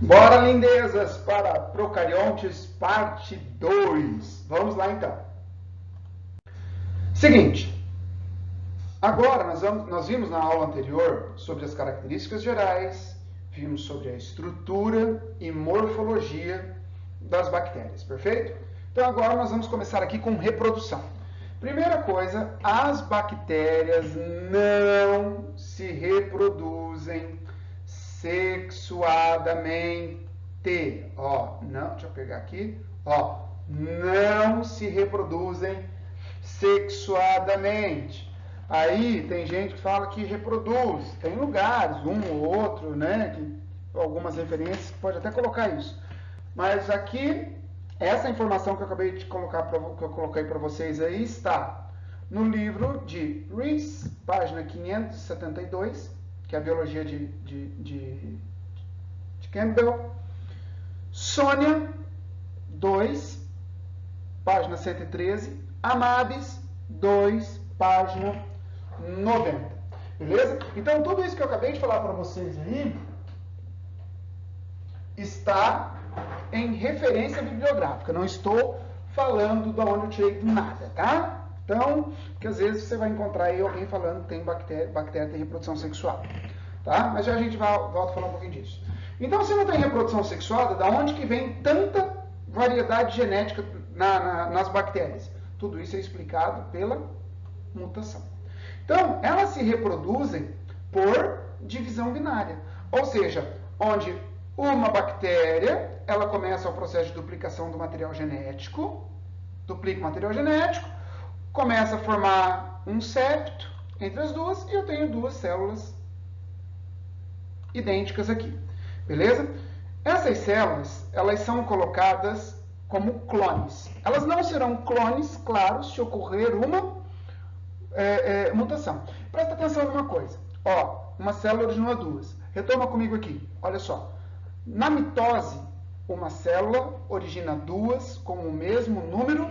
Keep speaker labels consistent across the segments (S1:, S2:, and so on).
S1: Bora, lindezas, para procariontes, parte 2. Vamos lá, então. Seguinte, agora nós vimos na aula anterior sobre as características gerais, vimos sobre a estrutura e morfologia das bactérias, perfeito? Então agora nós vamos começar aqui com reprodução. Primeira coisa, as bactérias não se reproduzem sexuadamente. Ó, não, deixa eu pegar aqui. Ó, não se reproduzem sexuadamente. Aí tem gente que fala que reproduz. Tem lugares, um ou outro, né? Que, algumas referências pode até colocar isso. Mas aqui, essa informação que eu acabei de colocar, que eu coloquei para vocês aí, está no livro de Rees, página 572, que é a biologia de Campbell. Sônia, 2, página 113. Amabis, 2, página 90. Beleza? Então, tudo isso que eu acabei de falar para vocês aí está em referência bibliográfica. Não estou falando de onde eu tirei do nada, tá? Então, porque às vezes você vai encontrar aí alguém falando que tem bactéria tem reprodução sexual. Tá? Mas já a gente volta a falar um pouquinho disso. Então, se não tem reprodução sexuada, da onde que vem tanta variedade genética nas bactérias? Tudo isso é explicado pela mutação. Então, elas se reproduzem por divisão binária. Ou seja, onde uma bactéria, ela começa o processo de duplicação do material genético, duplica o material genético, começa a formar um septo entre as duas, e eu tenho duas células idênticas aqui. Beleza? Essas células, elas são colocadas como clones. Elas não serão clones, claro, se ocorrer uma mutação. Presta atenção numa coisa. Ó, uma célula originou duas. Retoma comigo aqui. Olha só. Na mitose, uma célula origina duas com o mesmo número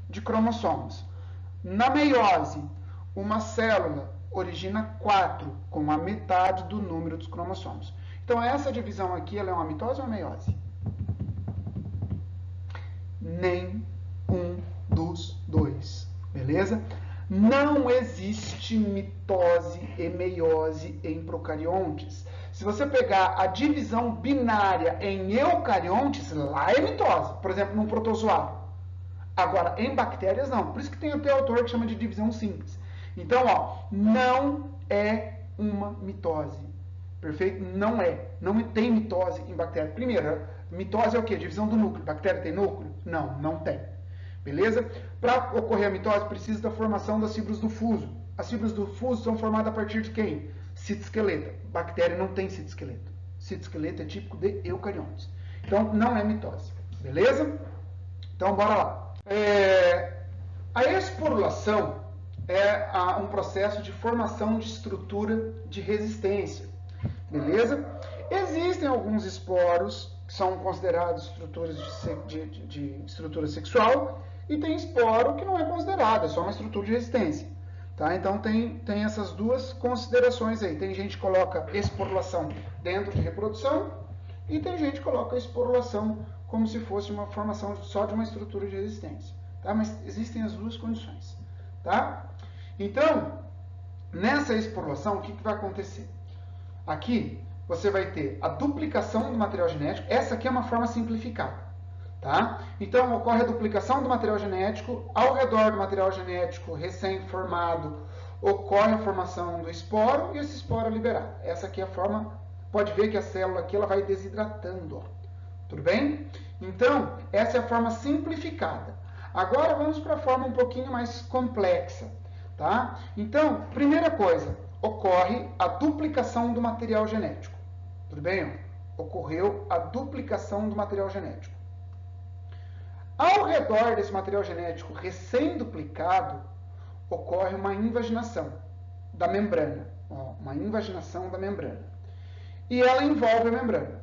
S1: de cromossomos. Na meiose, uma célula origina 4 com a metade do número dos cromossomos. Então, essa divisão aqui, ela é uma mitose ou uma meiose? Nem um dos dois, beleza? Não existe mitose e meiose em procariontes. Se você pegar a divisão binária em eucariontes, lá é mitose. Por exemplo, num protozoário. Agora, em bactérias, não. Por isso que tem até autor que chama de divisão simples. Então, ó, não é uma mitose. Perfeito? Não é. Não tem mitose em bactéria. Primeiro, mitose é o quê? Divisão do núcleo. Bactéria tem núcleo? Não, não tem. Beleza? Para ocorrer a mitose, precisa da formação das fibras do fuso. As fibras do fuso são formadas a partir de quem? Citoesqueleto. Bactéria não tem citoesqueleto. Citoesqueleto é típico de eucariontes. Então, não é mitose. Beleza? Então, bora lá. A esporulação é um processo de formação de estrutura de resistência. Beleza? Existem alguns esporos que são considerados estruturas de estrutura sexual e tem esporo que não é considerado, é só uma estrutura de resistência. Tá? Então tem essas duas considerações aí. Tem gente que coloca esporulação dentro de reprodução e tem gente que coloca esporulação como se fosse uma formação só de uma estrutura de resistência. Tá? Mas existem as duas condições. Tá? Então, nessa esporulação, o que vai acontecer? Aqui você vai ter a duplicação do material genético. Essa aqui é uma forma simplificada. Tá? Então, ocorre a duplicação do material genético. Ao redor do material genético recém-formado, ocorre a formação do esporo e esse esporo é liberado. Essa aqui é a forma, pode ver que a célula aqui ela vai desidratando. Ó. Tudo bem? Então, essa é a forma simplificada. Agora, vamos para a forma um pouquinho mais complexa. Tá? Então, primeira coisa, ocorre a duplicação do material genético. Tudo bem? Ocorreu a duplicação do material genético. Ao redor desse material genético recém-duplicado, ocorre uma invaginação da membrana. Ó, uma invaginação da membrana. E ela envolve a membrana.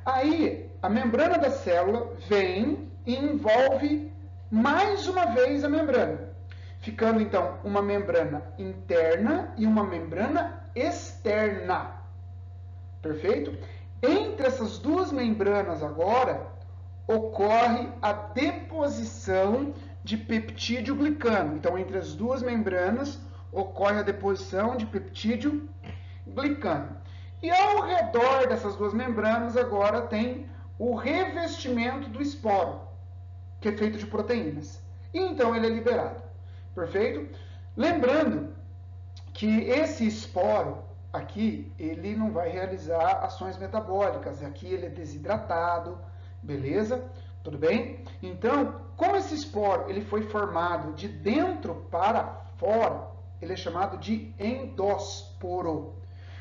S1: Aí, a membrana da célula vem e envolve mais uma vez a membrana. Ficando, então, uma membrana interna e uma membrana externa. Perfeito? Entre essas duas membranas agora, ocorre a deposição de peptídeo glicano. Então, entre as duas membranas, ocorre a deposição de peptídeo glicano. E ao redor dessas duas membranas, agora tem o revestimento do esporo, que é feito de proteínas. E então ele é liberado. Perfeito? Lembrando que esse esporo aqui, ele não vai realizar ações metabólicas. Aqui ele é desidratado, beleza? Tudo bem? Então, como esse esporo ele foi formado de dentro para fora, ele é chamado de endósporo.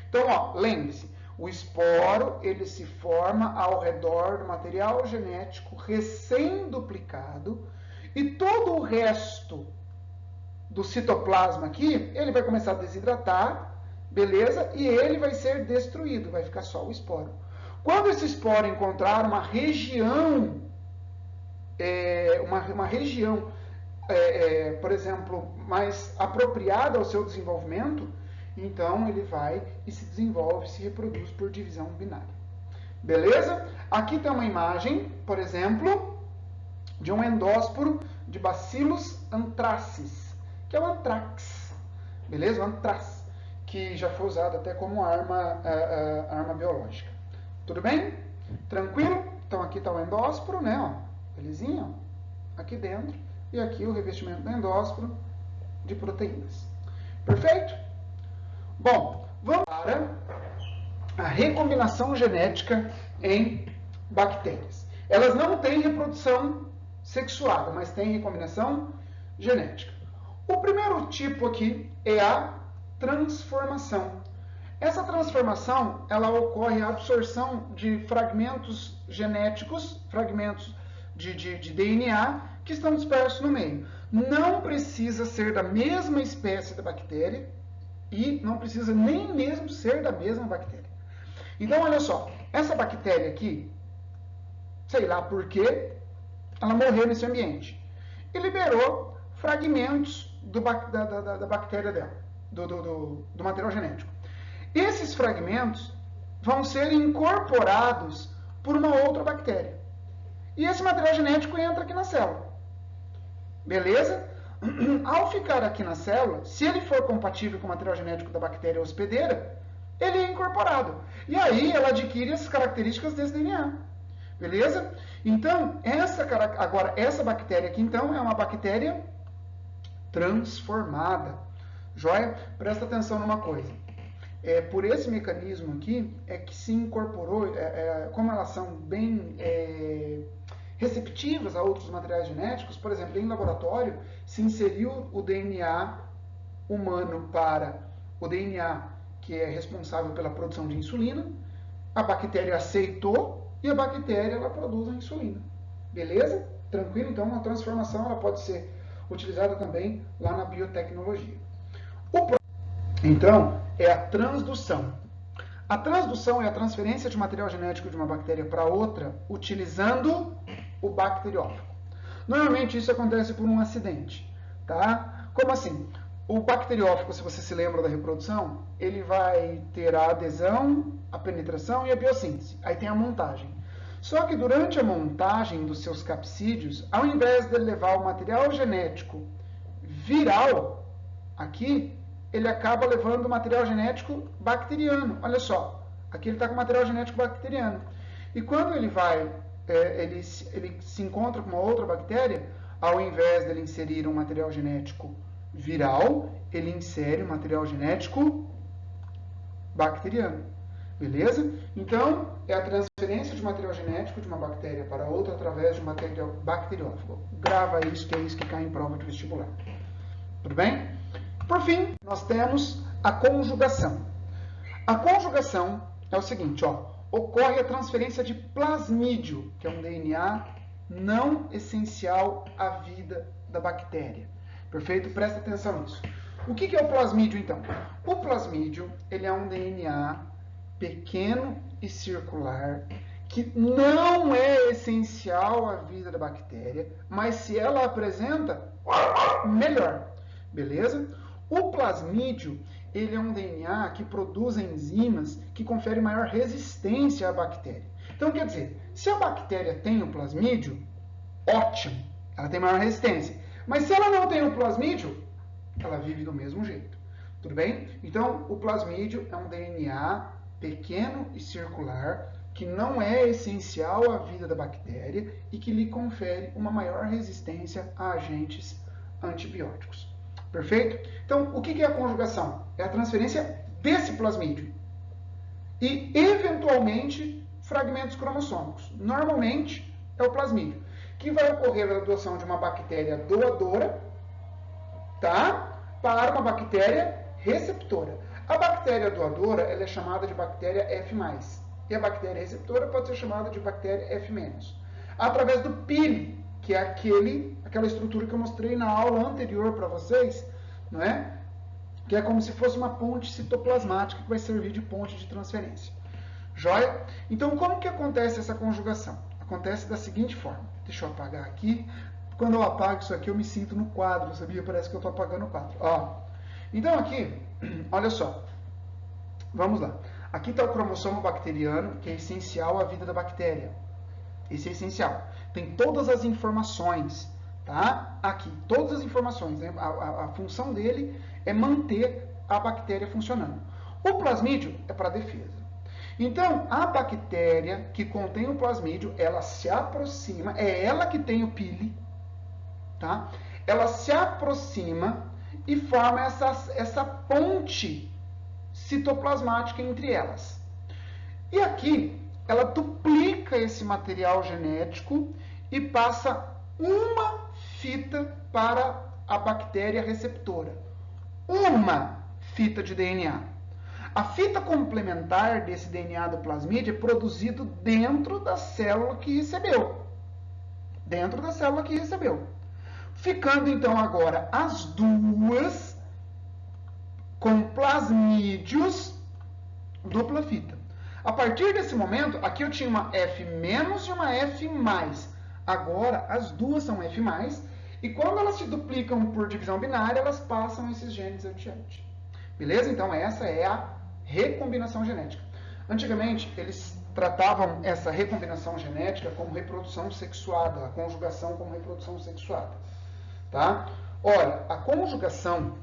S1: Então, ó, lembre-se, o esporo ele se forma ao redor do material genético recém-duplicado e todo o resto do citoplasma aqui, ele vai começar a desidratar, beleza? E ele vai ser destruído, vai ficar só o esporo. Quando esse esporo encontrar uma região, por exemplo, mais apropriada ao seu desenvolvimento, então ele vai e se desenvolve, se reproduz por divisão binária. Beleza? Aqui tem uma imagem, por exemplo, de um endósporo de Bacillus anthracis, que é o anthrax. Beleza? O anthrax, que já foi usado até como arma biológica. Tudo bem? Tranquilo? Então aqui está o endósporo, né? Ó, belezinha? Ó, aqui dentro. E aqui o revestimento do endósporo de proteínas. Perfeito? Bom, vamos para a recombinação genética em bactérias. Elas não têm reprodução sexuada, mas têm recombinação genética. O primeiro tipo aqui é a transformação. Essa transformação, ela ocorre a absorção de fragmentos genéticos, fragmentos de DNA que estão dispersos no meio. Não precisa ser da mesma espécie da bactéria e não precisa nem mesmo ser da mesma bactéria. Então, olha só, essa bactéria aqui, sei lá por quê, ela morreu nesse ambiente e liberou fragmentos da bactéria dela, do material genético. Esses fragmentos vão ser incorporados por uma outra bactéria. E esse material genético entra aqui na célula. Beleza? Ao ficar aqui na célula, se ele for compatível com o material genético da bactéria hospedeira, ele é incorporado. E aí ela adquire as características desse DNA. Beleza? Então, agora, essa bactéria aqui, então, é uma bactéria transformada. Joia? Presta atenção numa coisa. Por esse mecanismo aqui, é que se incorporou, como elas são bem receptivas a outros materiais genéticos, por exemplo, em laboratório, se inseriu o DNA humano para o DNA que é responsável pela produção de insulina, a bactéria aceitou e a bactéria ela produz a insulina. Beleza? Tranquilo? Então, a transformação ela pode ser utilizada também lá na biotecnologia. Então, é a transdução. A transdução é a transferência de material genético de uma bactéria para outra utilizando o bacteriófago. Normalmente isso acontece por um acidente, tá? Como assim? O bacteriófago, se você se lembra da reprodução, ele vai ter a adesão, a penetração e a biossíntese. Aí tem a montagem. Só que durante a montagem dos seus capsídeos, ao invés de ele levar o material genético viral aqui, ele acaba levando o material genético bacteriano. Olha só, aqui ele está com material genético bacteriano. E quando ele vai, ele se encontra com uma outra bactéria, ao invés dele inserir um material genético viral, ele insere um material genético bacteriano. Beleza? Então, é a transferência de material genético de uma bactéria para outra através de um material bacteriófago. Grava isso, que é isso que cai em prova de vestibular. Tudo bem? Por fim, nós temos a conjugação. A conjugação é o seguinte, ó, ocorre a transferência de plasmídio, que é um DNA não essencial à vida da bactéria. Perfeito? Presta atenção nisso. O que é o plasmídio, então? O plasmídio ele é um DNA pequeno e circular que não é essencial à vida da bactéria, mas se ela apresenta, melhor. Beleza? O plasmídio, ele é um DNA que produz enzimas que conferem maior resistência à bactéria. Então, quer dizer, se a bactéria tem o plasmídio, ótimo, ela tem maior resistência. Mas se ela não tem o plasmídio, ela vive do mesmo jeito. Tudo bem? Então, o plasmídio é um DNA pequeno e circular que não é essencial à vida da bactéria e que lhe confere uma maior resistência a agentes antibióticos. Perfeito? Então, o que é a conjugação? É a transferência desse plasmídio e, eventualmente, fragmentos cromossômicos. Normalmente, é o plasmídio, que vai ocorrer a adoção de uma bactéria doadora, tá? Para uma bactéria receptora. A bactéria doadora ela é chamada de bactéria F+, e a bactéria receptora pode ser chamada de bactéria F-, através do pili, que é aquela estrutura que eu mostrei na aula anterior para vocês, não é? Que é como se fosse uma ponte citoplasmática que vai servir de ponte de transferência. Joia? Então, como que acontece essa conjugação? Acontece da seguinte forma. Deixa eu apagar aqui. Quando eu apago isso aqui, eu me sinto no quadro, sabia? Parece que eu estou apagando o quadro. Ó. Então, aqui, olha só. Vamos lá. Aqui está o cromossomo bacteriano, que é essencial à vida da bactéria. Esse é essencial. Tem todas as informações, tá? Aqui, todas as informações. Né? A função dele é manter a bactéria funcionando. O plasmídio é para defesa. Então, a bactéria que contém o plasmídio, ela se aproxima, é ela que tem o pili, tá? Ela se aproxima e forma essa ponte citoplasmática entre elas. E aqui, ela duplica esse material genético e passa uma fita para a bactéria receptora. Uma fita de DNA. A fita complementar desse DNA do plasmídio é produzido dentro da célula que recebeu. Dentro da célula que recebeu. Ficando, então, agora as duas com plasmídios dupla fita. A partir desse momento, aqui eu tinha uma F- e uma F+. Agora, as duas são F+, e quando elas se duplicam por divisão binária, elas passam esses genes adiante. Beleza? Então, essa é a recombinação genética. Antigamente, eles tratavam essa recombinação genética como reprodução sexuada, a conjugação como reprodução sexuada. Tá? Ora, a conjugação,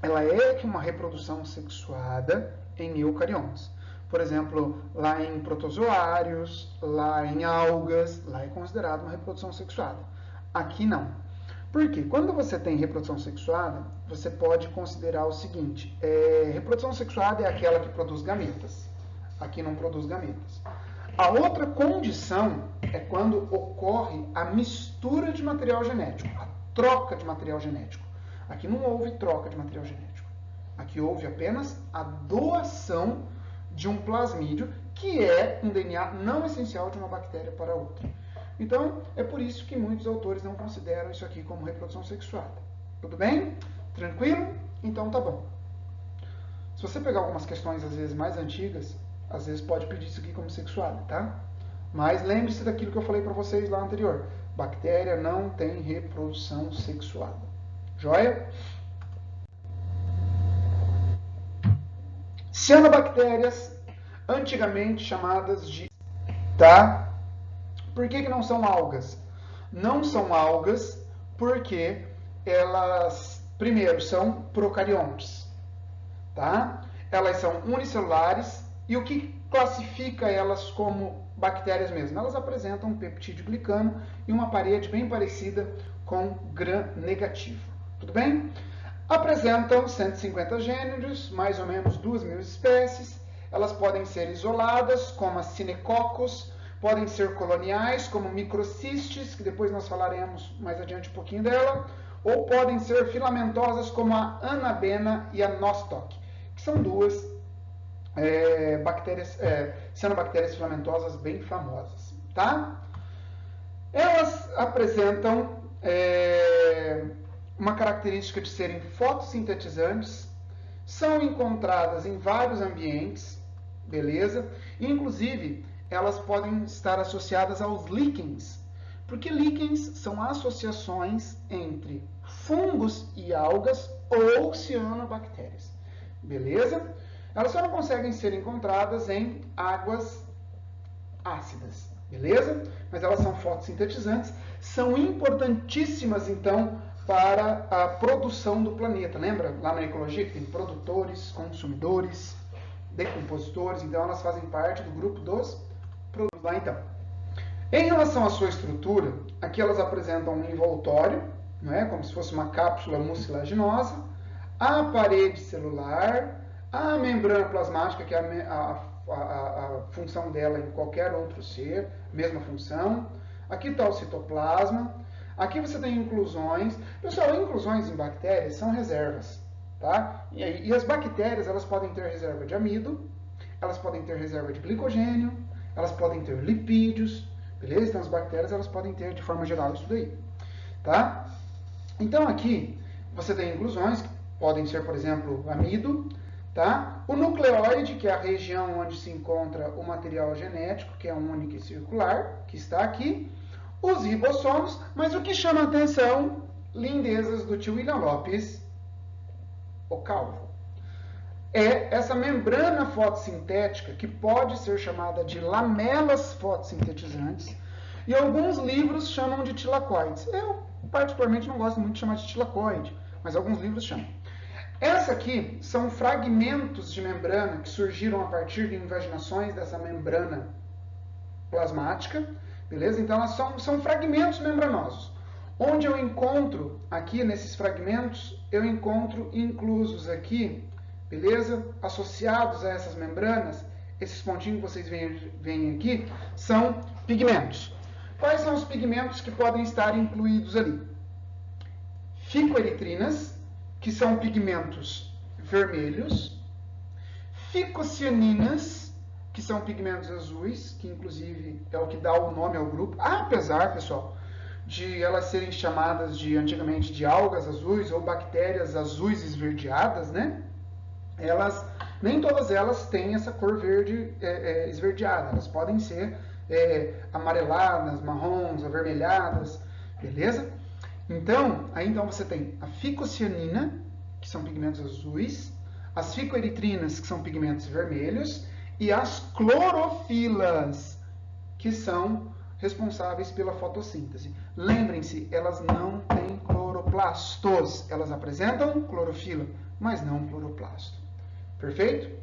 S1: ela é uma reprodução sexuada em eucariontes. Por exemplo, lá em protozoários, lá em algas, lá é considerado uma reprodução sexuada. Aqui não. Por quê? Quando você tem reprodução sexuada, você pode considerar o seguinte, reprodução sexuada é aquela que produz gametas. Aqui não produz gametas. A outra condição é quando ocorre a mistura de material genético, a troca de material genético. Aqui não houve troca de material genético. Aqui houve apenas a doação de um plasmídio, que é um DNA não essencial de uma bactéria para outra. Então, é por isso que muitos autores não consideram isso aqui como reprodução sexuada. Tudo bem? Tranquilo? Então tá bom. Se você pegar algumas questões, às vezes, mais antigas, às vezes pode pedir isso aqui como sexuada, tá? Mas lembre-se daquilo que eu falei para vocês lá anterior. Bactéria não tem reprodução sexuada. Joia? Cianobactérias, antigamente chamadas de... Tá? Por que não são algas? Não são algas porque elas, primeiro, são procariontes. Tá? Elas são unicelulares e o que classifica elas como bactérias mesmo? Elas apresentam um peptídeo glicano e uma parede bem parecida com gram negativo. Tudo bem? Apresentam 150 gêneros, mais ou menos 2.000 espécies. Elas podem ser isoladas, como a Cinecoccus, podem ser coloniais, como microcistes, que depois nós falaremos mais adiante um pouquinho dela, ou podem ser filamentosas, como a Anabena e a Nostoc, que são duas cianobactérias filamentosas bem famosas. Tá? Elas apresentam uma característica de serem fotossintetizantes, são encontradas em vários ambientes, beleza? Inclusive, elas podem estar associadas aos líquens, porque líquens são associações entre fungos e algas ou cianobactérias. Beleza? Elas só não conseguem ser encontradas em águas ácidas. Beleza? Mas elas são fotossintetizantes, são importantíssimas, então, para a produção do planeta. Lembra lá na ecologia que tem produtores, consumidores, decompositores, então elas fazem parte do grupo dos produtos. Lá então. Em relação à sua estrutura, aqui elas apresentam um envoltório, não é? Como se fosse uma cápsula mucilaginosa, a parede celular, a membrana plasmática, que é a função dela em qualquer outro ser, mesma função. Aqui está o citoplasma. Aqui você tem inclusões. Pessoal, inclusões em bactérias são reservas, tá? E as bactérias, elas podem ter reserva de amido, elas podem ter reserva de glicogênio, elas podem ter lipídios, beleza? Então as bactérias, elas podem ter, de forma geral, isso daí, tá? Então aqui você tem inclusões, que podem ser, por exemplo, amido, tá? O nucleóide, que é a região onde se encontra o material genético, que é único e circular, que está aqui. Os ribossomos, mas o que chama a atenção, lindezas do tio William Lopes, o calvo, é essa membrana fotossintética, que pode ser chamada de lamelas fotossintetizantes, e alguns livros chamam de tilacoides. Eu, particularmente, não gosto muito de chamar de tilacoide, mas alguns livros chamam. Essa aqui são fragmentos de membrana que surgiram a partir de invaginações dessa membrana plasmática, beleza? Então, elas são fragmentos membranosos. Onde eu encontro, aqui nesses fragmentos, eu encontro inclusos aqui, beleza? Associados a essas membranas, esses pontinhos que vocês veem aqui, são pigmentos. Quais são os pigmentos que podem estar incluídos ali? Ficoeritrinas, que são pigmentos vermelhos. Ficocianinas, que são pigmentos azuis, que inclusive é o que dá o nome ao grupo, apesar, pessoal, de elas serem chamadas antigamente de algas azuis ou bactérias azuis esverdeadas, né? Nem todas elas têm essa cor verde esverdeada, elas podem ser amareladas, marrons, avermelhadas, beleza? Então, aí você tem a ficocianina, que são pigmentos azuis, as ficoeritrinas, que são pigmentos vermelhos, e as clorofilas, que são responsáveis pela fotossíntese. Lembrem-se, elas não têm cloroplastos. Elas apresentam clorofila, mas não cloroplasto. Perfeito?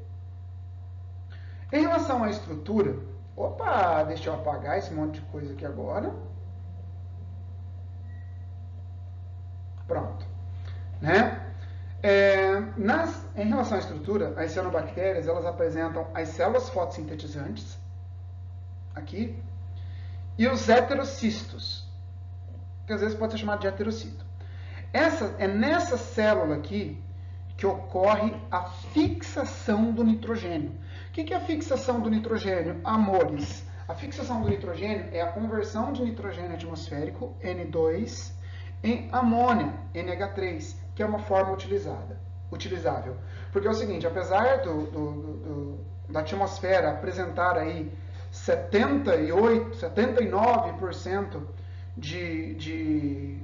S1: Em relação à estrutura... Opa, deixa eu apagar esse monte de coisa aqui agora. Pronto. Né? Em relação à estrutura, as cianobactérias, elas apresentam as células fotossintetizantes, aqui, e os heterocistos, que às vezes pode ser chamado de heterocito. É nessa célula aqui que ocorre a fixação do nitrogênio. O que é a fixação do nitrogênio, amores? A fixação do nitrogênio é a conversão de nitrogênio atmosférico, N2, em amônia, NH3, que é uma forma utilizável. Porque é o seguinte, apesar da atmosfera apresentar aí 79% de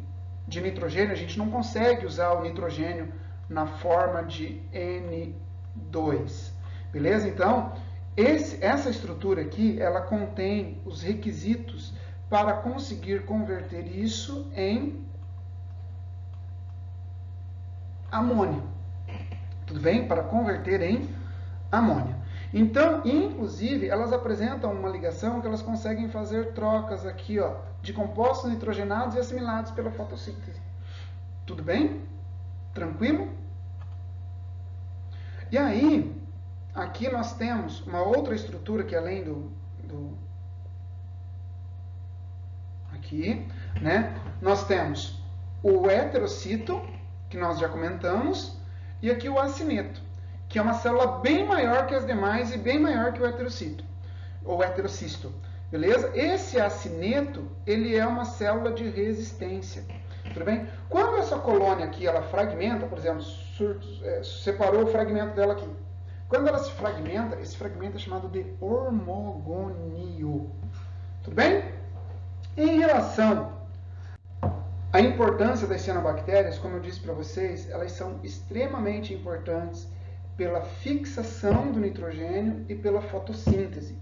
S1: nitrogênio, a gente não consegue usar o nitrogênio na forma de N2. Beleza? Então, essa estrutura aqui, ela contém os requisitos para conseguir converter isso em amônia. Tudo bem? Para converter em amônia. Então, inclusive, elas apresentam uma ligação que elas conseguem fazer trocas aqui, ó, de compostos nitrogenados e assimilados pela fotossíntese. Tudo bem? Tranquilo? E aí, aqui nós temos uma outra estrutura que além aqui, né? Nós temos o heterocito, que nós já comentamos, e aqui o acineto, que é uma célula bem maior que as demais e bem maior que o heterocito, ou heterocisto, beleza? Esse acineto, ele é uma célula de resistência, tudo bem? Quando essa colônia aqui, ela fragmenta, por exemplo, separou o fragmento dela aqui. Quando ela se fragmenta, esse fragmento é chamado de hormogônio, tudo bem? Em relação à importância das cianobactérias, como eu disse para vocês, elas são extremamente importantes pela fixação do nitrogênio e pela fotossíntese.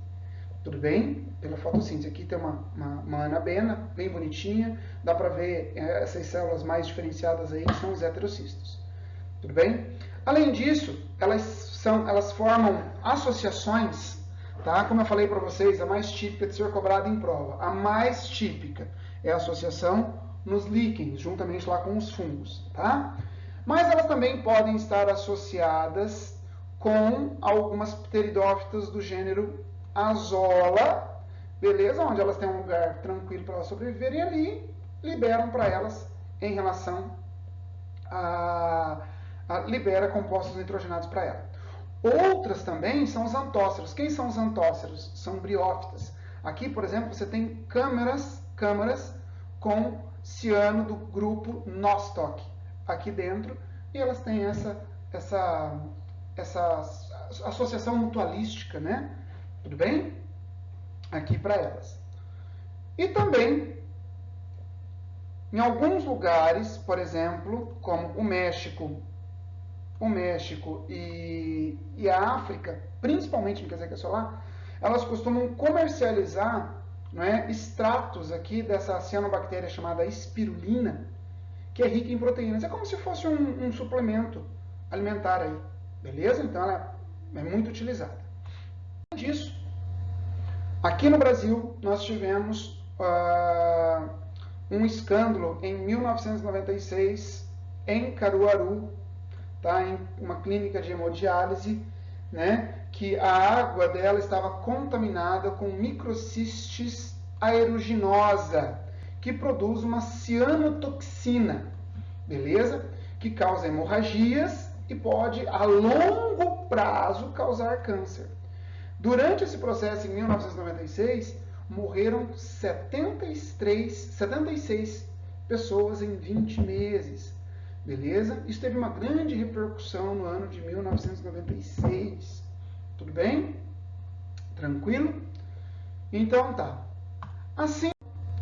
S1: Tudo bem? Pela fotossíntese. Aqui tem uma anabena bem bonitinha, dá para ver essas células mais diferenciadas aí, que são os heterocistos. Tudo bem? Além disso, elas formam associações, tá? Como eu falei para vocês, a mais típica de ser cobrada em prova. A mais típica é a associação nos líquens, juntamente lá com os fungos, tá? Mas elas também podem estar associadas com algumas pteridófitas do gênero Azola, beleza? Onde elas têm um lugar tranquilo para elas sobreviverem, ali liberam para elas em relação libera compostos nitrogenados para ela. Outras também são os antóceros. Quem são os antóceros? São briófitas. Aqui, por exemplo, você tem câmaras com ciano do grupo Nostoc aqui dentro, e elas têm essa associação mutualística, né? Tudo bem? Aqui para elas. E também, em alguns lugares, por exemplo, como o México e a África, principalmente no Cazaquia Solar, elas costumam comercializar, né, extratos aqui dessa cianobactéria chamada espirulina, que é rica em proteínas. É como se fosse um suplemento alimentar aí, beleza? Então ela é muito utilizada. Além disso, aqui no Brasil nós tivemos um escândalo em 1996 em Caruaru, tá, em uma clínica de hemodiálise, né, que a água dela estava contaminada com microcistis aeruginosa, que produz uma cianotoxina, beleza? Que causa hemorragias e pode, a longo prazo, causar câncer. Durante esse processo, em 1996, morreram 76 pessoas em 20 meses. Beleza? Isso teve uma grande repercussão no ano de 1996. Tudo bem? Tranquilo? Então tá. Assim,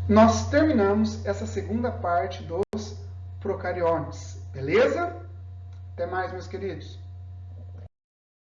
S1: nós terminamos essa segunda parte dos procariontes. Beleza? Até mais, meus queridos.